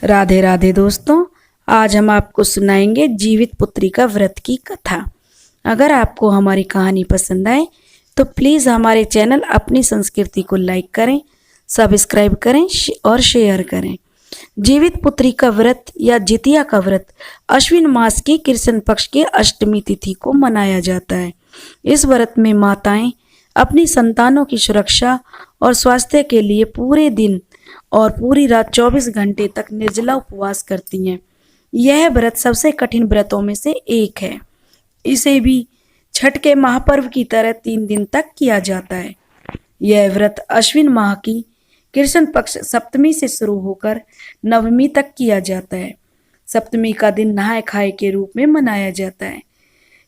राधे राधे दोस्तों, आज हम आपको सुनाएंगे जीवित पुत्री का व्रत की कथा। अगर आपको हमारी कहानी पसंद आए तो प्लीज़ हमारे चैनल अपनी संस्कृति को लाइक करें, सब्सक्राइब करें और शेयर करें। जीवित पुत्री का व्रत या जितिया का व्रत अश्विन मास की कृष्ण पक्ष की अष्टमी तिथि को मनाया जाता है। इस व्रत में माताएं अपनी संतानों की सुरक्षा और स्वास्थ्य के लिए पूरे दिन और पूरी रात 24 घंटे तक निर्जला उपवास करती हैं। यह व्रत सबसे कठिन व्रतों में से एक है। इसे भी छठ के महापर्व की तरह 3 दिन तक किया जाता है। यह व्रत अश्विन माह की कृष्ण पक्ष सप्तमी से शुरू होकर नवमी तक किया जाता है। सप्तमी का दिन नहाय खाए के रूप में मनाया जाता है।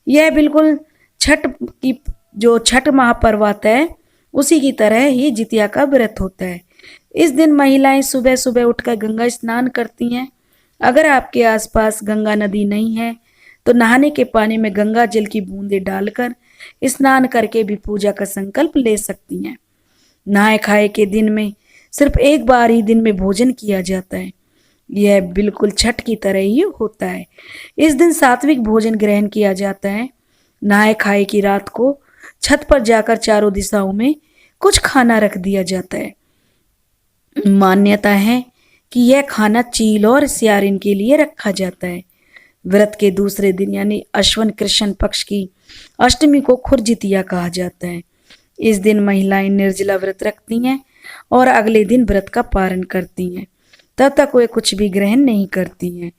यह बिल्कुल छठ महापर्व आता है उसी की तरह ही जितिया का व्रत होता है। इस दिन महिलाएं सुबह सुबह उठकर गंगा स्नान करती हैं। अगर आपके आसपास गंगा नदी नहीं है तो नहाने के पानी में गंगा जल की बूंदें डालकर स्नान करके भी पूजा का संकल्प ले सकती हैं। नहाए खाए के दिन में सिर्फ एक बार ही दिन में भोजन किया जाता है। यह बिल्कुल छठ की तरह ही होता है। इस दिन सात्विक भोजन ग्रहण किया जाता है। नहाए खाए की रात को छत पर जाकर चारों दिशाओं में कुछ खाना रख दिया जाता है। मान्यता है कि यह खाना चील और सियारिन के लिए रखा जाता है। व्रत के दूसरे दिन यानी अश्विन कृष्ण पक्ष की अष्टमी को खुरजितिया कहा जाता है। इस दिन महिलाएं निर्जला व्रत रखती हैं और अगले दिन व्रत का पारण करती हैं। तब तक वे कुछ भी ग्रहण नहीं करती हैं।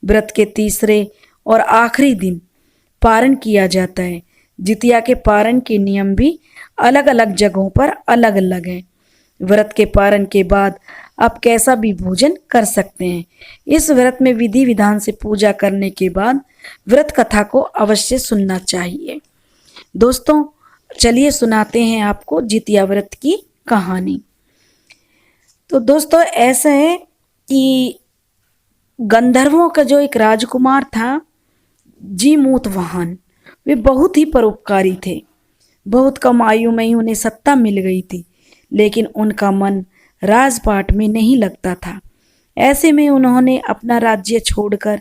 व्रत के तीसरे और आखिरी दिन पारण किया जाता है। जितिया के पारण के नियम भी अलग अलग जगहों पर अलग अलग हैं। व्रत के पारण के बाद आप कैसा भी भोजन कर सकते हैं। इस व्रत में विधि विधान से पूजा करने के बाद व्रत कथा को अवश्य सुनना चाहिए। दोस्तों, चलिए सुनाते हैं आपको जितिया व्रत की कहानी। तो दोस्तों, ऐसा है कि गंधर्वों का जो एक राजकुमार था जीमूतवाहन, वे बहुत ही परोपकारी थे। बहुत कम आयु में ही उन्हें सत्ता मिल गई थी, लेकिन उनका मन राजपाट में नहीं लगता था। ऐसे में उन्होंने अपना राज्य छोड़कर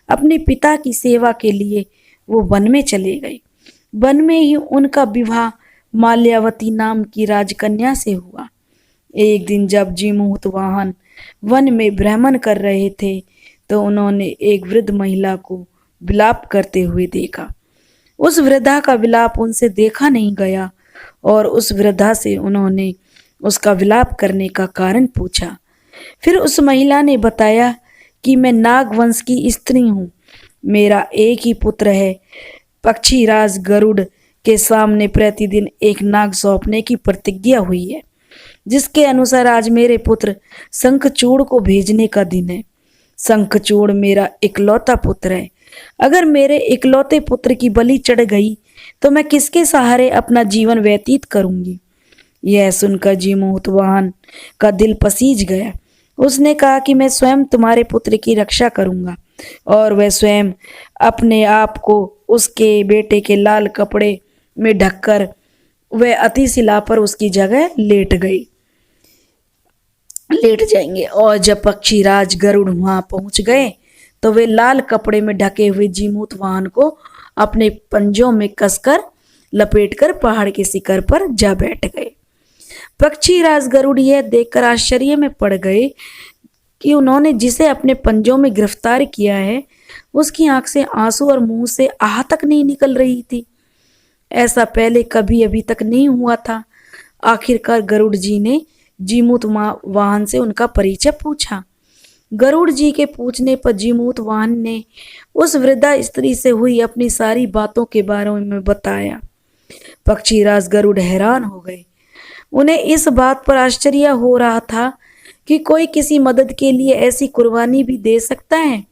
अपने पिता की सेवा के लिए वो वन में चले गए। वन में ही उनका विवाह माल्यावती नाम की राजकन्या से हुआ। एक दिन जब जीमूतवाहन वन में भ्रमण कर रहे थे तो उन्होंने एक वृद्ध महिला को विलाप करते हुए देखा। उस वृद्धा का विलाप उनसे देखा नहीं गया और उस वृद्धा से उन्होंने उसका विलाप करने का कारण पूछा। फिर उस महिला ने बताया कि मैं नाग वंश की स्त्री हूँ। मेरा एक ही पुत्र है। पक्षीराज गरुड़ के सामने प्रतिदिन एक नाग सौंपने की प्रतिज्ञा हुई है, जिसके अनुसार आज मेरे पुत्र शंखचूड़ को भेजने का दिन है। शंखचूड़ मेरा इकलौता पुत्र है। अगर मेरे इकलौते पुत्र की बलि चढ़ गई तो मैं किसके सहारे अपना जीवन व्यतीत करूंगी। यह सुनकर जीमूतवाहन का दिल पसीज गया। उसने कहा कि मैं स्वयं तुम्हारे पुत्र की रक्षा करूंगा, और वह स्वयं अपने आप को उसके बेटे के लाल कपड़े में ढककर वह अति शिला पर उसकी जगह लेट जाएंगे। और जब पक्षीराज गरुड़ वहां पहुंच गए तो वे लाल कपड़े में ढके हुए जीमूतवाहन को अपने पंजों में कसकर लपेटकर पहाड़ के शिखर पर जा बैठ गए। पक्षीराज गरुड़ यह देखकर आश्चर्य में पड़ गए कि उन्होंने जिसे अपने पंजों में गिरफ्तार किया है उसकी आंख से आंसू और मुंह से आह तक नहीं निकल रही थी। ऐसा पहले कभी अभी तक नहीं हुआ था। आखिरकार गरुड़ जी ने जीमूतवाहन से उनका परिचय पूछा। गरुड़ जी के पूछने पर जीमूतवाहन ने उस वृद्धा स्त्री से हुई अपनी सारी बातों के बारे में बताया। पक्षीराज गरुड़ हैरान हो गए। उन्हें इस बात पर आश्चर्य हो रहा था कि कोई किसी मदद के लिए ऐसी कुर्बानी भी दे सकता है।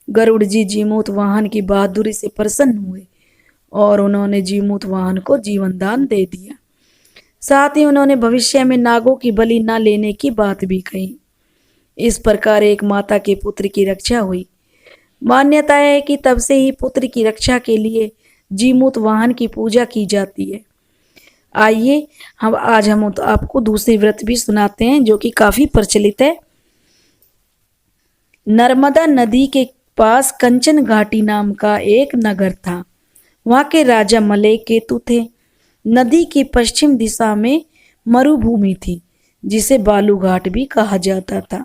गरुड़ जी जीमूतवाहन की बहादुरी से प्रसन्न हुए और उन्होंने जीमूतवाहन को जीवन दान दे दिया। साथ ही उन्होंने भविष्य में नागों की बलि न लेने की बात भी कही। इस प्रकार एक माता के पुत्र की रक्षा हुई। मान्यता है कि तब से ही पुत्र की रक्षा के लिए जीमूतवाहन की पूजा की जाती है। आइए आज हम आपको दूसरी व्रत भी सुनाते हैं जो कि काफी प्रचलित है। नर्मदा नदी के पास कंचन घाटी नाम का एक नगर था। वहाँ के राजा मलय केतु थे। नदी की पश्चिम दिशा में मरुभूमि थी, जिसे बालू घाट भी कहा जाता था।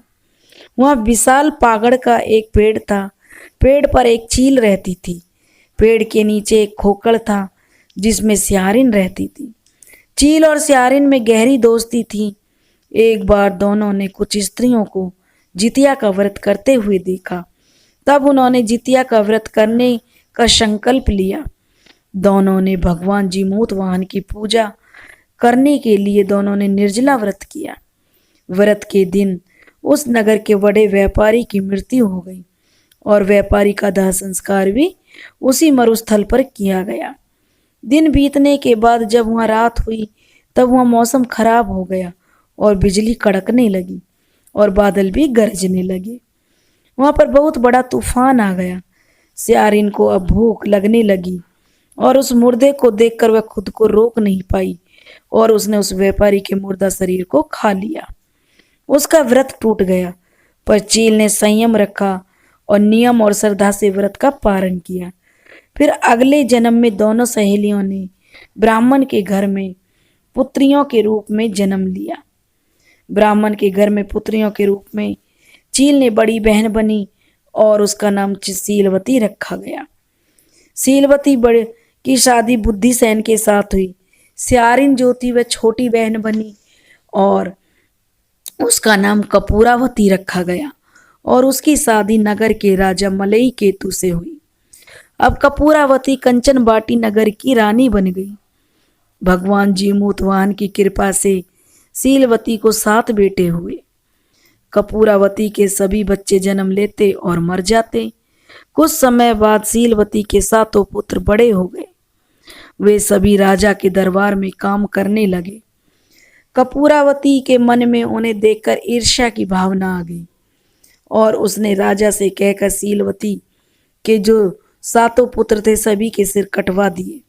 वहाँ विशाल पागड़ का एक पेड़ था। पेड़ पर एक चील रहती थी। पेड़ के नीचे एक खोखड़ था, जिसमें सियारिन रहती थी। चील और सियारिन में गहरी दोस्ती थी। एक बार दोनों ने कुछ स्त्रियों को जितिया का व्रत करते हुए देखा। तब उन्होंने जितिया का व्रत करने का संकल्प लिया। दोनों ने भगवान जीमूत वाहन की पूजा करने के लिए दोनों ने निर्जला व्रत किया। व्रत के दिन उस नगर के बड़े व्यापारी की मृत्यु हो गई और व्यापारी का दाह संस्कार भी उसी मरुस्थल पर किया गया। दिन बीतने के बाद जब वहाँ रात हुई, तब वहाँ मौसम खराब हो गया और बिजली कड़कने लगी और बादल भी गरजने लगे। वहाँ पर बहुत बड़ा तूफान आ गया। सियारिन को अब भूख लगने लगी और उस मुर्दे को देखकर वह खुद को रोक नहीं पाई और उसने उस व्यापारी के मुर्दा शरीर को खा लिया। उसका व्रत टूट गया, पर चील ने संयम रखा और नियम और श्रद्धा से व्रत का पालन किया। फिर अगले जन्म में दोनों सहेलियों ने ब्राह्मण के घर में पुत्रियों के रूप में जन्म लिया। ब्राह्मण के घर में पुत्रियों के रूप में चील ने बड़ी बहन बनी और उसका नाम सीलवती रखा गया। सीलवती बड़े की शादी बुद्धिसेन के साथ हुई। सियारिन जो थी वह छोटी बहन बनी और उसका नाम कपूरावती रखा गया और उसकी शादी नगर के राजा मलई केतु से हुई। अब कपूरावती कंचन बाटी नगर की रानी बन गई। भगवान जीमूत वाहन की कृपा से सीलवती को 7 बेटे हुए। कपूरावती के सभी बच्चे जन्म लेते और मर जाते। कुछ समय बाद सीलवती के 7 पुत्र बड़े हो गए। वे सभी राजा के दरबार में काम करने लगे। कपूरावती के मन में उन्हें देखकर ईर्ष्या की भावना आ गई और उसने राजा से कहकर सीलवती के जो 7 पुत्र थे सभी के सिर कटवा दिए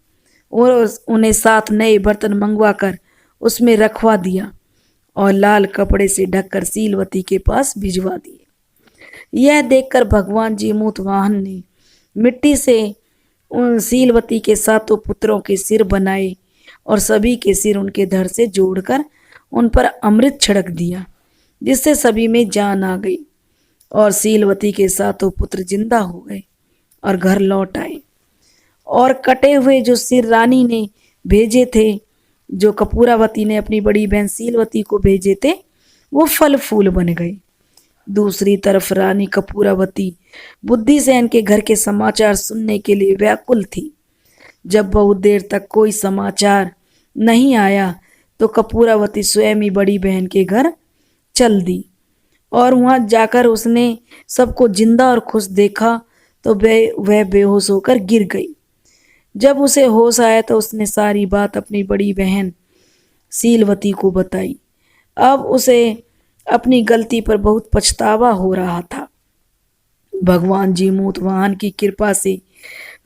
और उन्हें 7 नए बर्तन मंगवा कर उसमें रखवा दिया और लाल कपड़े से ढककर सीलवती के पास भिजवा दिए। यह देखकर भगवान जीमूत वाहन ने मिट्टी से उन सीलवती के 7 पुत्रों के सिर बनाए और सभी के सिर उनके धड़ से जोड़कर उन पर अमृत छिड़क दिया, जिससे सभी में जान आ गई और सीलवती के 7 पुत्र जिंदा हो गए और घर लौट आए। और कटे हुए जो सिर रानी ने भेजे थे, जो कपूरावती ने अपनी बड़ी बहन सीलवती को भेजे थे, वो फल फूल बन गए। दूसरी तरफ रानी कपूरावती बुद्धिसेन के घर के समाचार सुनने के लिए व्याकुल थी। जब बहुत देर तक कोई समाचार नहीं आया तो कपूरावती स्वयं ही बड़ी बहन के घर चल दी और वहां जाकर उसने सबको जिंदा और खुश देखा तो वह बेहोश होकर गिर गई। जब उसे होश आया तो उसने सारी बात अपनी बड़ी बहन सीलवती को बताई। अब उसे अपनी गलती पर बहुत पछतावा हो रहा था। भगवान जीमूत वाहन की कृपा से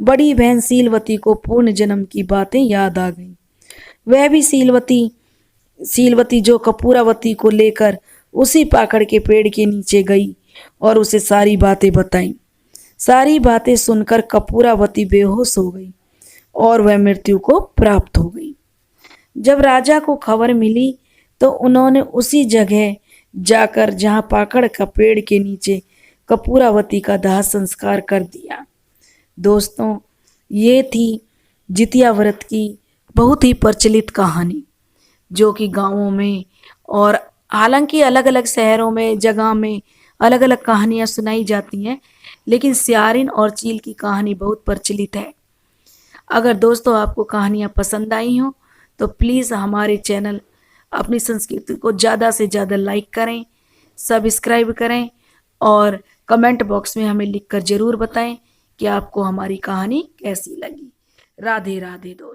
बड़ी बहन सीलवती को पूर्ण जन्म की बातें याद आ गईं। वह भी सीलवती जो कपूरावती को लेकर उसी पाकड़ के पेड़ के नीचे गई और उसे सारी बातें बताईं। सारी बातें सुनकर कपूरावती बेहोश हो गई और वह मृत्यु को प्राप्त हो गई। जब राजा को खबर मिली तो उन्होंने उसी जगह जाकर जहां पाकड़ का पेड़ के नीचे कपूरावती का दाह संस्कार कर दिया। दोस्तों, ये थी जितिया व्रत की बहुत ही प्रचलित कहानी, जो कि गांवों में और हालांकि अलग अलग शहरों में जगह में अलग अलग कहानियां सुनाई जाती हैं, लेकिन सियारिन और चील की कहानी बहुत प्रचलित है। अगर दोस्तों आपको कहानियां पसंद आई हो तो प्लीज़ हमारे चैनल अपनी संस्कृति को ज़्यादा से ज़्यादा लाइक करें, सब्सक्राइब करें और कमेंट बॉक्स में हमें लिखकर ज़रूर बताएं कि आपको हमारी कहानी कैसी लगी। राधे राधे दोस्त।